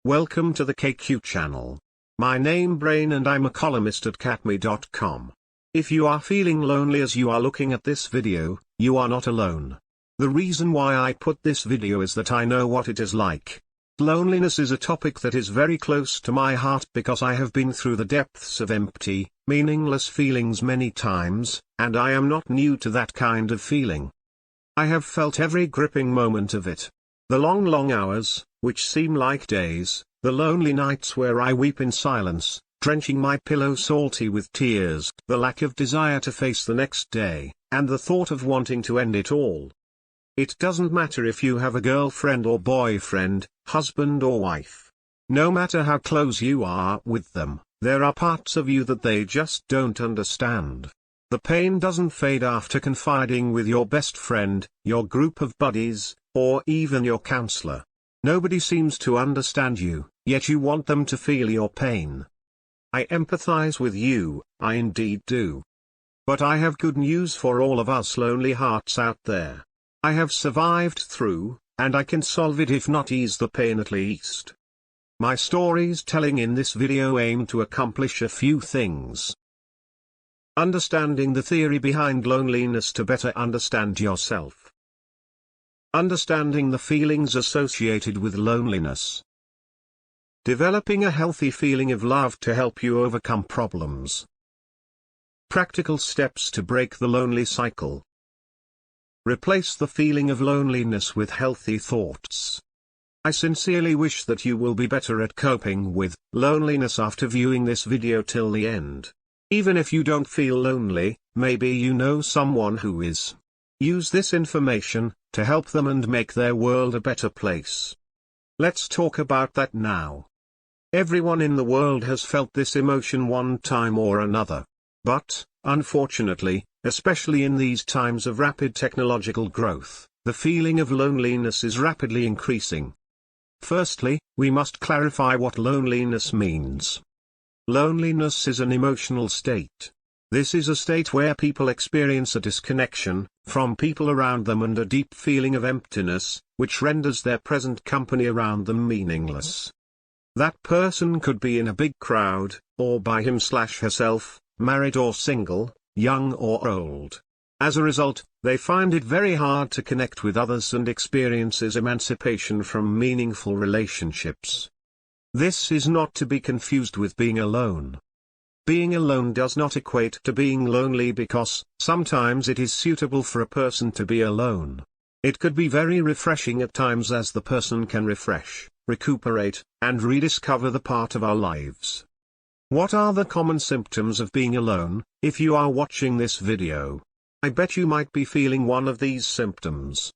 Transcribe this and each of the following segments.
Welcome to the KQ channel. My name Brain and I'm a columnist at catme.com. If you are feeling lonely as you are looking at this video, you are not alone. The reason why I put this video is that I know what it is like. Loneliness is a topic that is very close to my heart because I have been through the depths of empty, meaningless feelings many times, and I am not new to that kind of feeling. I have felt every gripping moment of it. The long hours, which seem like days, the lonely nights where I weep in silence, drenching my pillow salty with tears, the lack of desire to face the next day, and the thought of wanting to end it all. It doesn't matter if you have a girlfriend or boyfriend, husband or wife. No matter how close you are with them, there are parts of you that they just don't understand. The pain doesn't fade after confiding with your best friend, your group of buddies, or even your counselor. Nobody seems to understand you, yet you want them to feel your pain. I empathize with you, I indeed do. But I have good news for all of us lonely hearts out there. I have survived through, and I can solve it if not ease the pain at least. My stories telling in this video aim to accomplish a few things. Understanding the theory behind loneliness to better understand yourself. Understanding the feelings associated with loneliness. Developing a healthy feeling of love to help you overcome problems. Practical steps to break the lonely cycle. Replace the feeling of loneliness with healthy thoughts. I sincerely wish that you will be better at coping with loneliness after viewing this video till the end. Even if you don't feel lonely, maybe you know someone who is. Use this information to help them and make their world a better place. Let's talk about that now. Everyone in the world has felt this emotion one time or another. But, unfortunately, especially in these times of rapid technological growth, the feeling of loneliness is rapidly increasing. Firstly, we must clarify what loneliness means. Loneliness is an emotional state. This is a state where people experience a disconnection from people around them and a deep feeling of emptiness, which renders their present company around them meaningless. That person could be in a big crowd, or by him/herself, married or single, young or old. As a result, they find it very hard to connect with others and experiences emancipation from meaningful relationships. This is not to be confused with being alone. Being alone does not equate to being lonely because, sometimes it is suitable for a person to be alone. It could be very refreshing at times as the person can refresh, recuperate, and rediscover the part of our lives. What are the common symptoms of being alone? If you are watching this video, I bet you might be feeling one of these symptoms.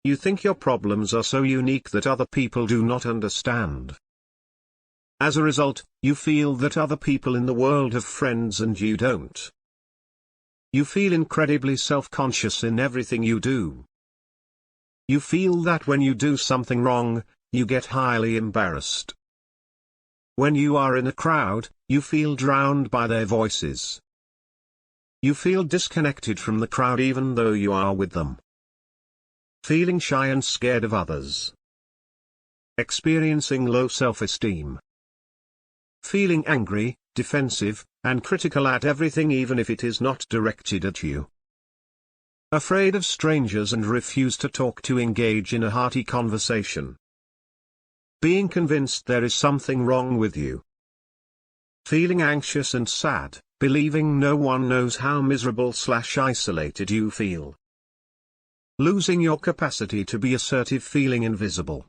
You think your problems are so unique that other people do not understand. As a result, you feel that other people in the world have friends and you don't. You feel incredibly self-conscious in everything you do. You feel that when you do something wrong, you get highly embarrassed. When you are in a crowd, you feel drowned by their voices. You feel disconnected from the crowd even though you are with them. Feeling shy and scared of others. Experiencing low self-esteem. Feeling angry, defensive, and critical at everything even if it is not directed at you. Afraid of strangers and refuse to engage in a hearty conversation. Being convinced there is something wrong with you. Feeling anxious and sad, believing no one knows how miserable/isolated you feel. Losing your capacity to be assertive, feeling invisible.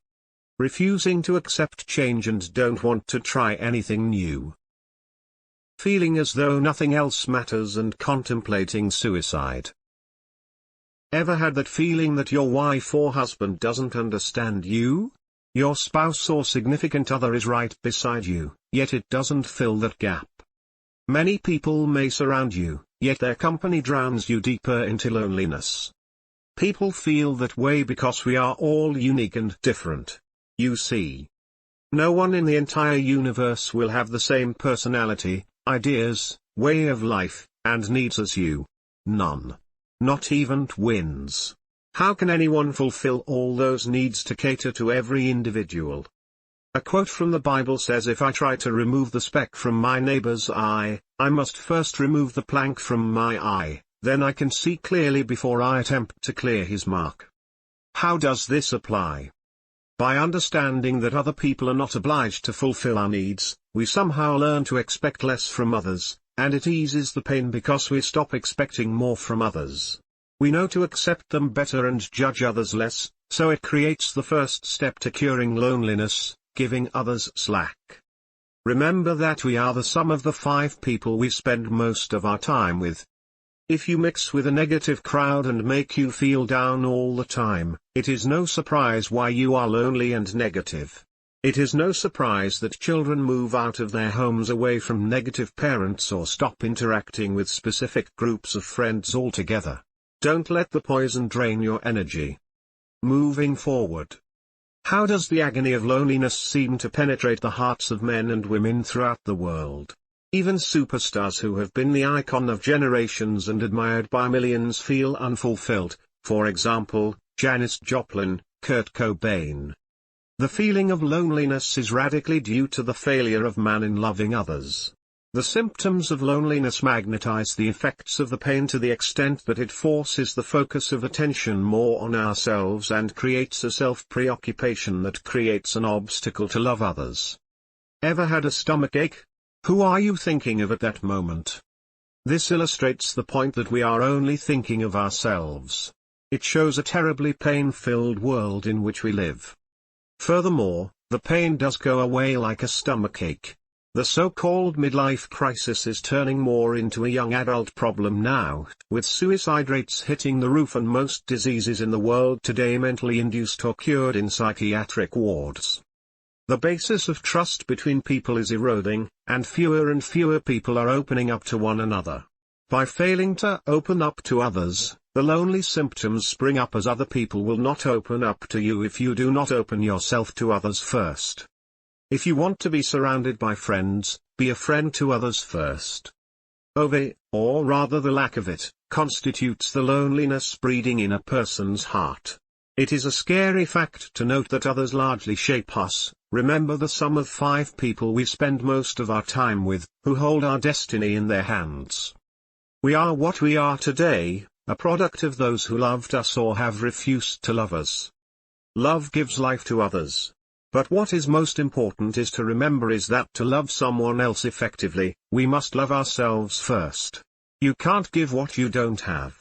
Refusing to accept change and don't want to try anything new. Feeling as though nothing else matters and contemplating suicide. Ever had that feeling that your wife or husband doesn't understand you? Your spouse or significant other is right beside you, yet it doesn't fill that gap. Many people may surround you, yet their company drowns you deeper into loneliness. People feel that way because we are all unique and different. You see. No one in the entire universe will have the same personality, ideas, way of life, and needs as you. None. Not even twins. How can anyone fulfill all those needs to cater to every individual? A quote from the Bible says, "If I try to remove the speck from my neighbor's eye, I must first remove the plank from my eye, then I can see clearly before I attempt to clear his mark." How does this apply? By understanding that other people are not obliged to fulfill our needs, we somehow learn to expect less from others, and it eases the pain because we stop expecting more from others. We know to accept them better and judge others less, so it creates the first step to curing loneliness, giving others slack. Remember that we are the sum of the 5 people we spend most of our time with. If you mix with a negative crowd and make you feel down all the time, it is no surprise why you are lonely and negative. It is no surprise that children move out of their homes away from negative parents or stop interacting with specific groups of friends altogether. Don't let the poison drain your energy. Moving forward. How does the agony of loneliness seem to penetrate the hearts of men and women throughout the world? Even superstars who have been the icon of generations and admired by millions feel unfulfilled, for example, Janis Joplin, Kurt Cobain. The feeling of loneliness is radically due to the failure of man in loving others. The symptoms of loneliness magnetize the effects of the pain to the extent that it forces the focus of attention more on ourselves and creates a self-preoccupation that creates an obstacle to love others. Ever had a stomachache? Who are you thinking of at that moment? This illustrates the point that we are only thinking of ourselves. It shows a terribly pain-filled world in which we live. Furthermore, the pain does go away like a stomachache. The so-called midlife crisis is turning more into a young adult problem now, with suicide rates hitting the roof and most diseases in the world today mentally induced or cured in psychiatric wards. The basis of trust between people is eroding, and fewer people are opening up to one another. By failing to open up to others, the lonely symptoms spring up as other people will not open up to you if you do not open yourself to others first. If you want to be surrounded by friends, be a friend to others first. Or rather the lack of it, constitutes the loneliness breeding in a person's heart. It is a scary fact to note that others largely shape us. Remember the sum of 5 people we spend most of our time with, who hold our destiny in their hands. We are what we are today, a product of those who loved us or have refused to love us. Love gives life to others. But what is most important is to remember is that to love someone else effectively, we must love ourselves first. You can't give what you don't have.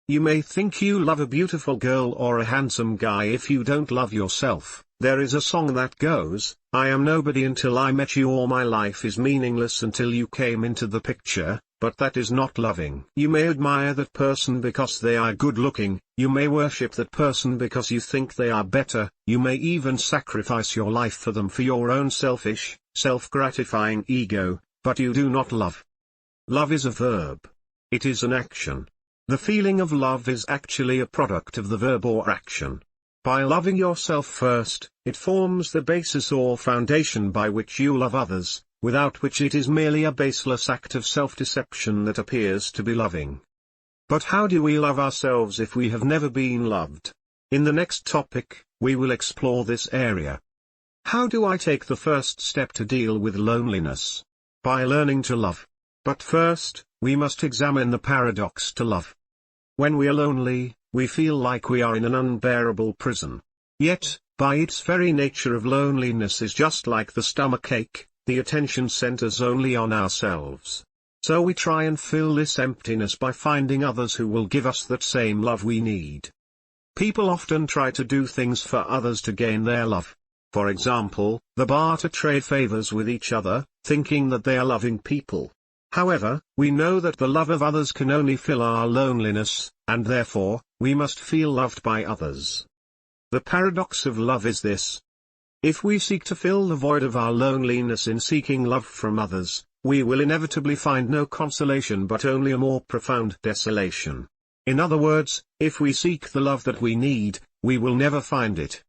You may think you love a beautiful girl or a handsome guy if you don't love yourself. There is a song that goes, "I am nobody until I met you, or my life is meaningless until you came into the picture," but that is not loving. You may admire that person because they are good looking, you may worship that person because you think they are better, you may even sacrifice your life for them for your own selfish, self-gratifying ego, but you do not love. Love is a verb. It is an action. The feeling of love is actually a product of the verb or action. By loving yourself first, it forms the basis or foundation by which you love others, without which it is merely a baseless act of self-deception that appears to be loving. But how do we love ourselves if we have never been loved? In the next topic, we will explore this area. How do I take the first step to deal with loneliness? By learning to love. But first, we must examine the paradox to love. When we are lonely, we feel like we are in an unbearable prison. Yet, by its very nature of loneliness is just like the stomachache, the attention centers only on ourselves. So we try and fill this emptiness by finding others who will give us that same love we need. People often try to do things for others to gain their love. For example, the barter trade favors with each other, thinking that they are loving people. However, we know that the love of others can only fill our loneliness, and therefore, we must feel loved by others. The paradox of love is this. If we seek to fill the void of our loneliness in seeking love from others, we will inevitably find no consolation but only a more profound desolation. In other words, if we seek the love that we need, we will never find it.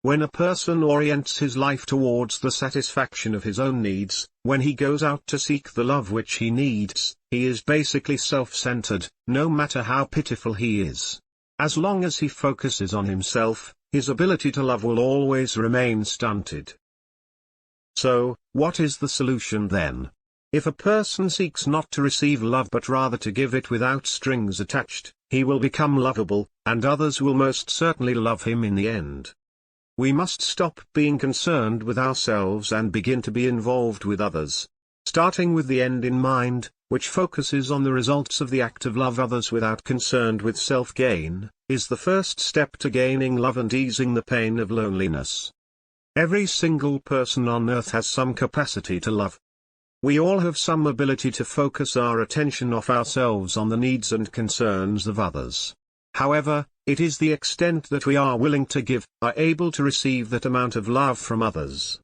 When a person orients his life towards the satisfaction of his own needs, when he goes out to seek the love which he needs, he is basically self-centered, no matter how pitiful he is. As long as he focuses on himself, his ability to love will always remain stunted. So, what is the solution then? If a person seeks not to receive love but rather to give it without strings attached, he will become lovable, and others will most certainly love him in the end. We must stop being concerned with ourselves and begin to be involved with others. Starting with the end in mind, which focuses on the results of the act of love others without concern with self-gain, is the first step to gaining love and easing the pain of loneliness. Every single person on earth has some capacity to love. We all have some ability to focus our attention off ourselves on the needs and concerns of others. However, it is the extent that we are willing to give, are able to receive that amount of love from others.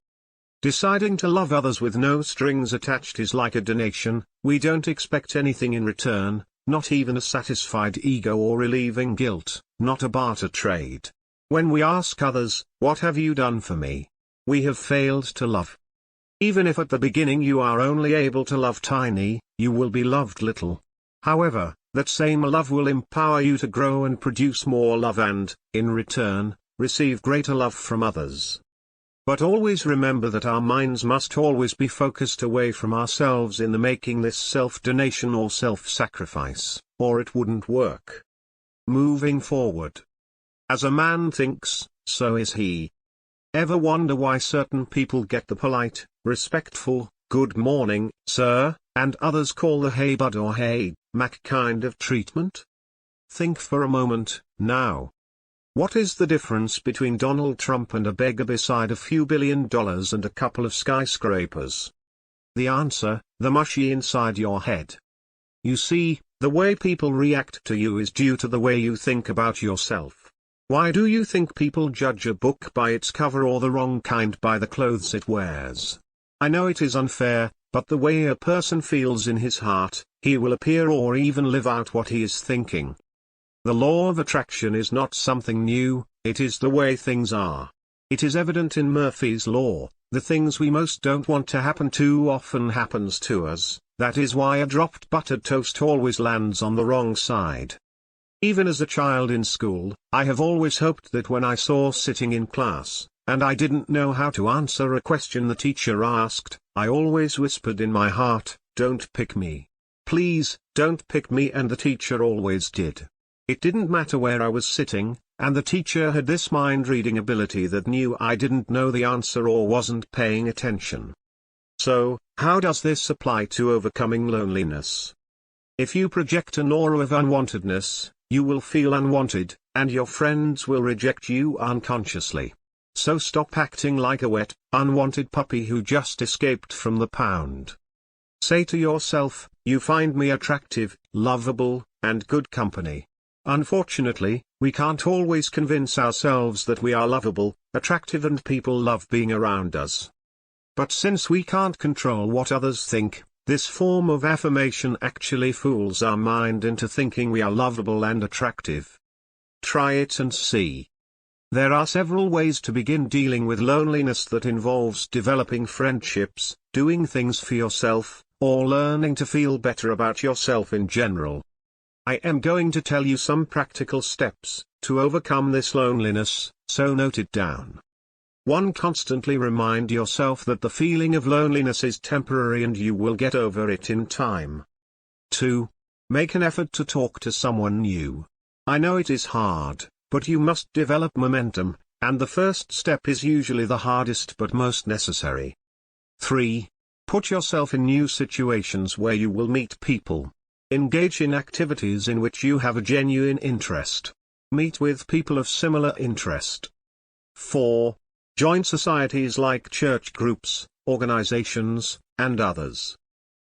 Deciding to love others with no strings attached is like a donation. We don't expect anything in return, not even a satisfied ego or relieving guilt, not a barter trade. When we ask others, "What have you done for me?" we have failed to love. Even if at the beginning you are only able to love tiny, you will be loved little. However, that same love will empower you to grow and produce more love and, in return, receive greater love from others. But always remember that our minds must always be focused away from ourselves in the making this self-donation or self-sacrifice, or it wouldn't work. Moving forward. As a man thinks, so is he. Ever wonder why certain people get the polite, respectful, "Good morning, sir," and others call the "Hey bud" or "Hey, Mac" kind of treatment? Think for a moment, now. What is the difference between Donald Trump and a beggar beside a few $1 billion and a couple of skyscrapers? The answer: the mushy inside your head. You see, the way people react to you is due to the way you think about yourself. Why do you think people judge a book by its cover or the wrong kind by the clothes it wears? I know it is unfair, but the way a person feels in his heart, he will appear or even live out what he is thinking. The law of attraction is not something new, it is the way things are. It is evident in Murphy's Law: the things we most don't want to happen too often happens to us. That is why a dropped buttered toast always lands on the wrong side. Even as a child in school, I have always hoped that when I saw sitting in class, and I didn't know how to answer a question the teacher asked, I always whispered in my heart, "Don't pick me. Please, don't pick me," and the teacher always did. It didn't matter where I was sitting, and the teacher had this mind-reading ability that knew I didn't know the answer or wasn't paying attention. So, how does this apply to overcoming loneliness? If you project an aura of unwantedness, you will feel unwanted, and your friends will reject you unconsciously. So stop acting like a wet, unwanted puppy who just escaped from the pound. Say to yourself, "You find me attractive, lovable, and good company." Unfortunately, we can't always convince ourselves that we are lovable, attractive, and people love being around us. But since we can't control what others think, this form of affirmation actually fools our mind into thinking we are lovable and attractive. Try it and see. There are several ways to begin dealing with loneliness that involves developing friendships, doing things for yourself, or learning to feel better about yourself in general. I am going to tell you some practical steps to overcome this loneliness, so note it down. 1. Constantly remind yourself that the feeling of loneliness is temporary and you will get over it in time. 2. Make an effort to talk to someone new. I know it is hard, but you must develop momentum, and the first step is usually the hardest but most necessary. 3. Put yourself in new situations where you will meet people. Engage in activities in which you have a genuine interest. Meet with people of similar interest. 4. Join societies like church groups, organizations, and others.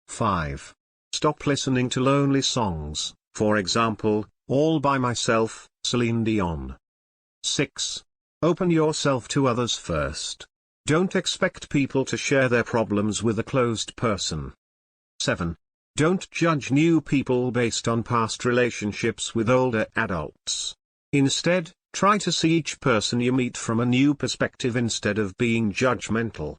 5. Stop listening to lonely songs, for example, "All by Myself," Celine Dion. 6. Open yourself to others first. Don't expect people to share their problems with a closed person. 7. Don't judge new people based on past relationships with older adults. Instead, try to see each person you meet from a new perspective instead of being judgmental.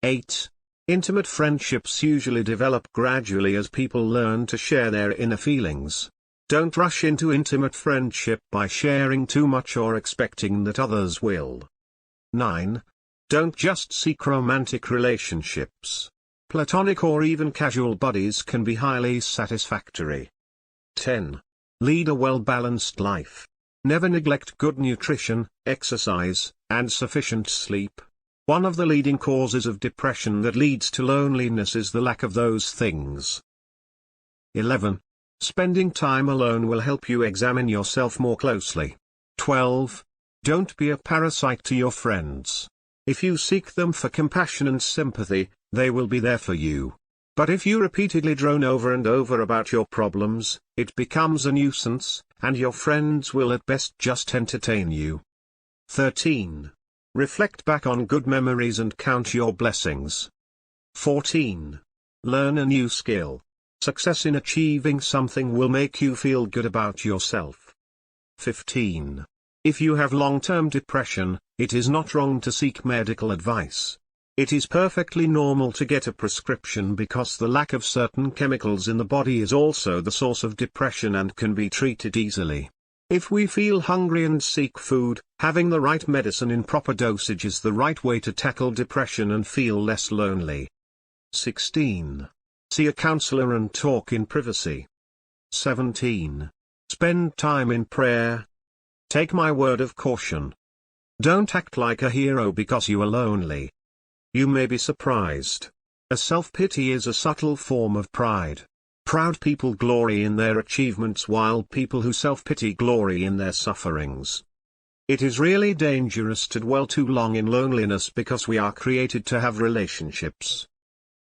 8. Intimate friendships usually develop gradually as people learn to share their inner feelings. Don't rush into intimate friendship by sharing too much or expecting that others will. 9. Don't just seek romantic relationships. Platonic or even casual buddies can be highly satisfactory. 10. Lead a well-balanced life. Never neglect good nutrition, exercise, and sufficient sleep. One of the leading causes of depression that leads to loneliness is the lack of those things. 11. Spending time alone will help you examine yourself more closely. 12. Don't be a parasite to your friends. If you seek them for compassion and sympathy, they will be there for you. But if you repeatedly drone over and over about your problems, it becomes a nuisance, and your friends will at best just entertain you. 13. Reflect back on good memories and count your blessings. 14. Learn a new skill. Success in achieving something will make you feel good about yourself. 15. If you have long-term depression, it is not wrong to seek medical advice. It is perfectly normal to get a prescription because the lack of certain chemicals in the body is also the source of depression and can be treated easily. If we feel hungry and seek food, having the right medicine in proper dosage is the right way to tackle depression and feel less lonely. 16. See a counselor and talk in privacy. 17. Spend time in prayer. Take my word of caution. Don't act like a hero because you are lonely. You may be surprised. A self-pity is a subtle form of pride. Proud people glory in their achievements while people who self-pity glory in their sufferings. It is really dangerous to dwell too long in loneliness because we are created to have relationships.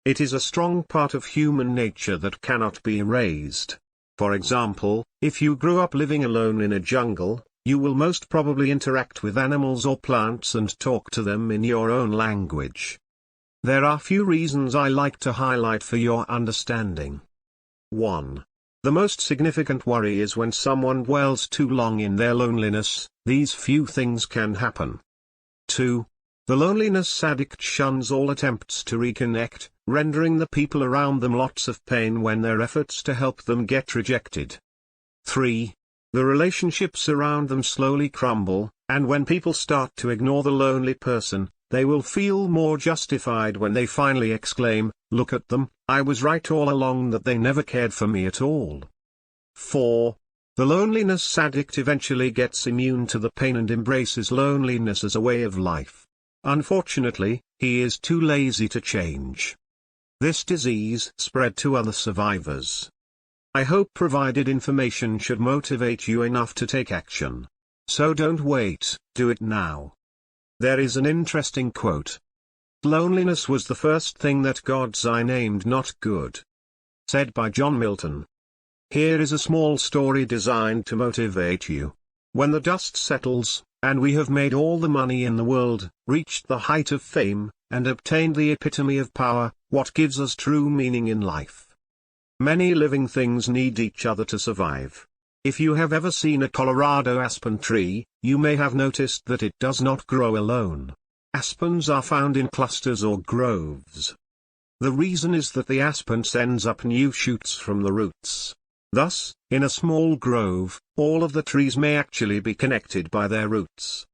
It is a strong part of human nature that cannot be erased. For example, if you grew up living alone in a jungle, you will most probably interact with animals or plants and talk to them in your own language. There are few reasons I like to highlight for your understanding. 1. The most significant worry is when someone dwells too long in their loneliness. These few things can happen. 2. The loneliness addict shuns all attempts to reconnect, rendering the people around them lots of pain when their efforts to help them get rejected. 3. The relationships around them slowly crumble, and when people start to ignore the lonely person, they will feel more justified when they finally exclaim, "Look at them, I was right all along that they never cared for me at all." 4. The loneliness addict eventually gets immune to the pain and embraces loneliness as a way of life. Unfortunately, he is too lazy to change. This disease spread to other survivors. I hope provided information should motivate you enough to take action. So don't wait, do it now. There is an interesting quote. Loneliness was the first thing that God's eye named not good. Said by John Milton. Here is a small story designed to motivate you. When the dust settles, and we have made all the money in the world, reached the height of fame, and obtained the epitome of power, what gives us true meaning in life? Many living things need each other to survive. If you have ever seen a Colorado aspen tree, you may have noticed that it does not grow alone. Aspens are found in clusters or groves. The reason is that the aspen sends up new shoots from the roots. Thus, in a small grove, all of the trees may actually be connected by their roots.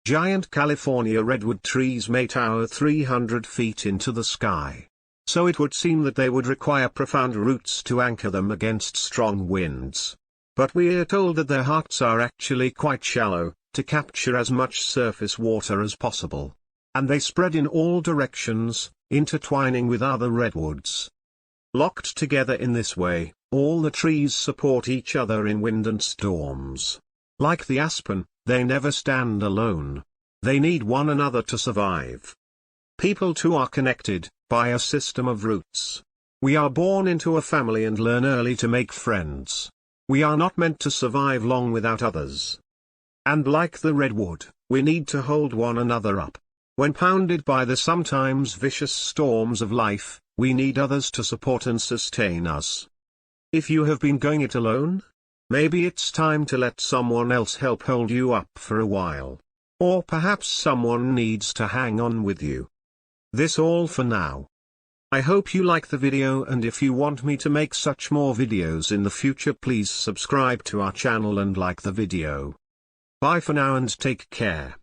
Giant California redwood trees may tower 300 feet into the sky. So it would seem that they would require profound roots to anchor them against strong winds. But we are told that their hearts are actually quite shallow, to capture as much surface water as possible. And they spread in all directions, intertwining with other redwoods. Locked together in this way, all the trees support each other in wind and storms. Like the aspen, they never stand alone. They need one another to survive. People too are connected, by a system of roots. We are born into a family and learn early to make friends. We are not meant to survive long without others. And like the redwood, we need to hold one another up. When pounded by the sometimes vicious storms of life, we need others to support and sustain us. If you have been going it alone, maybe it's time to let someone else help hold you up for a while. Or perhaps someone needs to hang on with you. This all for now. I hope you like the video, and if you want me to make such more videos in the future, please subscribe to our channel and like the video. Bye for now and take care.